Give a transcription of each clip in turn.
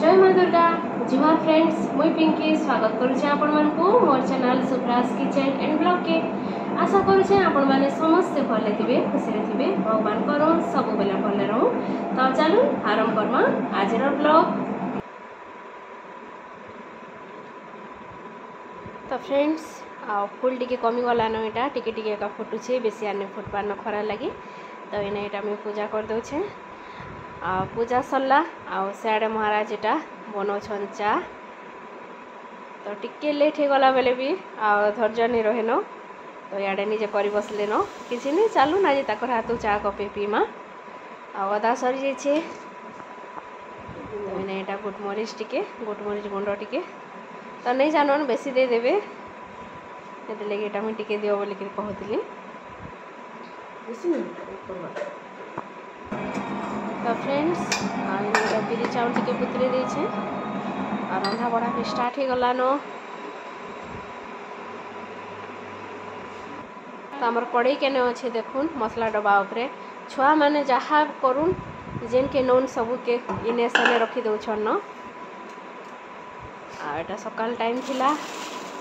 जय माँ दुर्गा जुहार फ्रेंड्स मुई पिंकी स्वागत करुचे आपण मानकु मोर चैनल सुप्रास किचन एंड ब्लॉग के आशा करुचे आपण माने समस्त भले थिबे खुशी रे थिबे भगवान करो सब बेले भले रहू। तो चलू आरंभ करमा आज ब्लॉग। तो फ्रेंड्स फुल टिके कमी गलान यहाँ टिके एका फुटुचे बेसी आने फुटपार न खरा लगी। तो इना यहाँ मुझे पूजा कर दौचे पूजा सरला आड़े महाराज यहाँ बनाऊन चा। तो टिके लेट हो गला बेले भी धैर्य नहीं रहे न। तो इे निजे कर बसले न किसी नहीं चलू ना आज हाथ चा कपे पीमा अदा सरी जाइए। तो यहाँ गुटमरीच गुटमरीच गुंड टिके तो नहीं जानन बेसी दे देवे से लगे ये मुझे टिके दियो बोलिक कहती। तो फ्रेंड्स बिरी चाउल टिके बुतरे देछे और रंधा बड़ा भी स्टार्ट हो गलान। तो आमर कड़ई केने अच्छे देखुन मसला डब्बा उपरे छुआ माने जहाँ करुन जेन के नौन सबू के इने सने रखी दौछन न। आटा सकाल टाइम थिला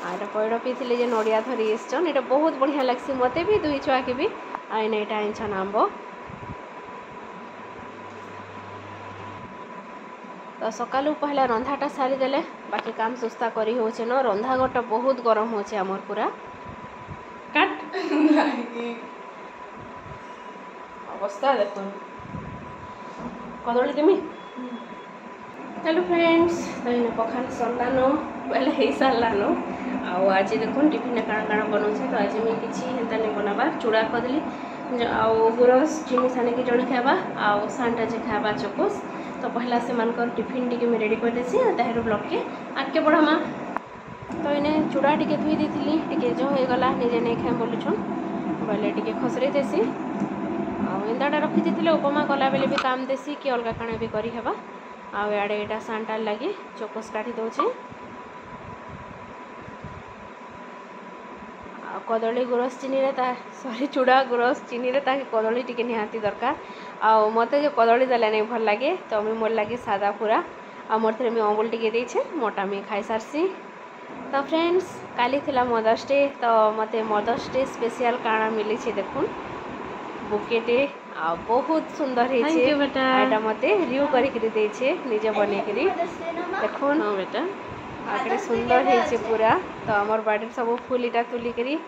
आटा पैड़ पीते जे नड़िया धरी आसछन ये बहुत बढ़िया लगसी मते भी दुई छुआ के भी आईने यहाँ आईछन आंब। तो सकालू पहला रंधाटा सारीदेले बाकी काम सुस्ता करी होचे न। रंधा घरटा बहुत गरम होचे आमर पूरा काट अवस्था देखो कदली देमी। चलो फ्रेंड्स तो इन पखाल सरलान पहले हो सारान आज देखो टिफिन काण काण बनाऊे। तो आज मुझे किसी हेन्ता नहीं बनावा चूड़ा कदली आउ गुरस चीनी साने की जड़े खावा आउ सानटा जे खावा चकोस। तो पहला से मानकर टिफिन टी मुझे रेडी कर देसी ताहर ब्लॉग के आगे बढ़ामा। तो इन्हें चूड़ा टी धुई दी टे जो हो गला निजे नहीं खाए बोलुछन बोले टे खसरे देसी आंदाटा रखी दी उपमा कला बेले भी काम देसी कि अलग काण भी करवा आड़े यहाँ सानटार लगे चकोस काटी दौचे कदली गुरस चीनी रे सॉरी चूड़ा गुरस चीनी रे कदली टिके निहाती दरकार आउ मते जो कदली देला नहीं भल लगे। तो मुझे मोर लगे सादा पूरा आ मोर थे अमूल टिके देछे मोटा मुझे खाई सारसी। तो फ्रेंड्स काली थिला मदर्स डे तो मते मदर्स डे स्पेशल काना मिली देखुन बुकेटे आ बहुत सुंदर है मते रिव्यू करके देछे निजे बनेकरी देखुन बेटा आगे सुंदर है पूरा। तो आमर बाड़ी सब फूल इटा तुलिकी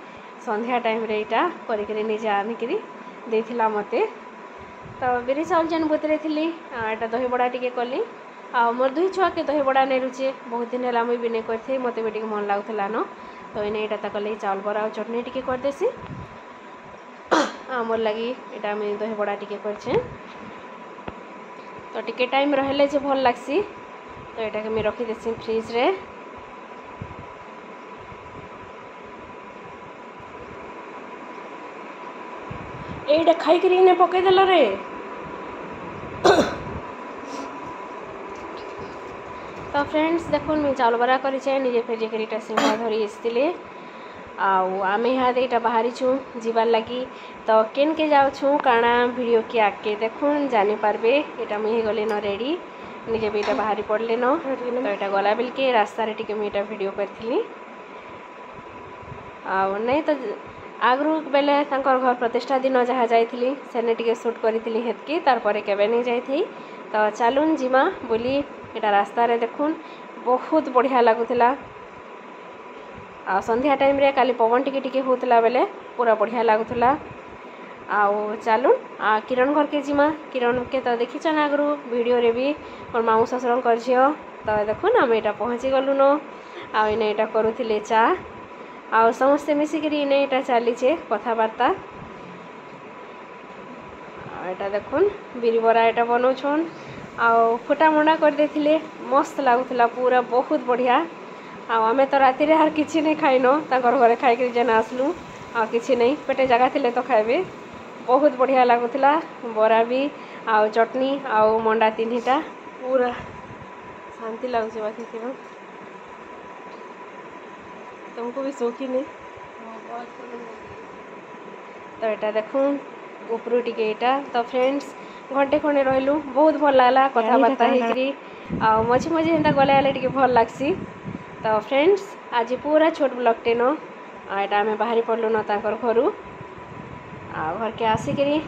संध्या टाइम रे इटा करके निजे आनिकी देथिला मते। तो बिरी चाउल जेन बुतरे थी यहाँ दही बड़ा टिके कली आ मोर दुई छुआ के दही बड़ा नहीं रुचे बहुत दिन है मुझे भी नहीं करी मत भी मन लगुला न। तो इन्हें यहाँ कल चाउल बरा और चटनी टिके करदेसी मोर लगी यहाँ मुझे दही बड़ा टिके करे। तो टिके टाइम रहिले जे भल लगसी तो यहाँ के मुझे रखीदेसी फ्रिज रे। एटा खाई ने पकईदेल रे। तो फ्रेंड्स देखो मुझे चाउल बरा करे निजे फेजे कर सिंगा धरी आसते आम यहाँ बाहरी छूँ जीवार लगी। तो केन के जाऊँ काना वीडियो के आगे देखुन जानी पारबे यहाँ मुझे गली न रेडी निजे भी यहाँ बाहरी पड़ले न। तो यहाँ गला बेल के रास्ता टे मुझे वीडियो करी नहीं तो आगु बेले घर प्रतिष्ठा दिन जहाँ जाइली सेने टिके शूट करी हेतकी तार केबे नहीं जाई। तो चलून जिमा बोली यहाँ रास्ता रे देखुन बहुत बढ़िया लगुला आ संध्या टाइम रे काली पवन टिके होतला बेले पूरा बढ़िया लगुला। आउ चलून किरण घर के जिमा किरण के तो देखीचन आगु वीडियो रे भी मोर मामू ससुर कर झील। तो देखुन आम यहाँ पहुँची गलु न आने यहाँ करुले चा आउ समस्ते मिसिकी इने यहाँ चलीचे कथबार्ता। यहाँ देखुन बिरी बरा यहाँ बनाऊन आउ फुटा मुंडा कर देथिले मस्त लगुला पूरा बहुत बढ़िया। आम तो राति यार किसी नहीं खाइन घरे खाई जेन आसलु किसी नहीं पेटे जगह थिले तो खाइबे बहुत बढ़िया लगुला बरा भी आउ चटनी आउ मंडा तीनटा पूरा शांति लगुच बाकी तुमको भी शौकीन है। तो यहाँ देखुन उपरू टिके यहाँ। तो फ्रेंड्स घंटे खंडे रहिलु बहुत भल लागला कथबार्ता हेकरी आ मझे मझे हेन्ता गले आले टिके भल लागसी। तो फ्रेंड्स आज पूरा छोट ब्लॉगटे न एटा आम बाहरी पड़लु न ताकर घरू आ घर के आसिकी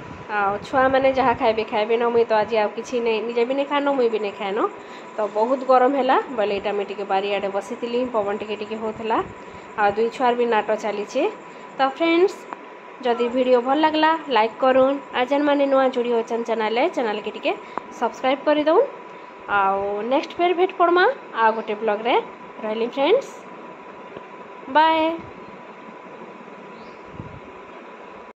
छुआ मैंने जहाँ खाइबे खाइबे न मुई तो आज आ कि निजे भी नहीं खानो मुई भी नहीं खाएन। तो बहुत गरम है बोले यहाँ मुझे टे बारियाड़े बसी पवन टिके होता आ दुई छुआर भी नाट चली। तो फ्रेंड्स जदि वीडियो भल लगला लाइक करूँ आ जेन मैंने नुआ जोड़ी होचन चैनल के टिके सब्सक्राइब कर दउन आ नेक्स्ट फेर भेट पड़मा आ गोटे ब्लॉग रे रही फ्रेंड्स बाय।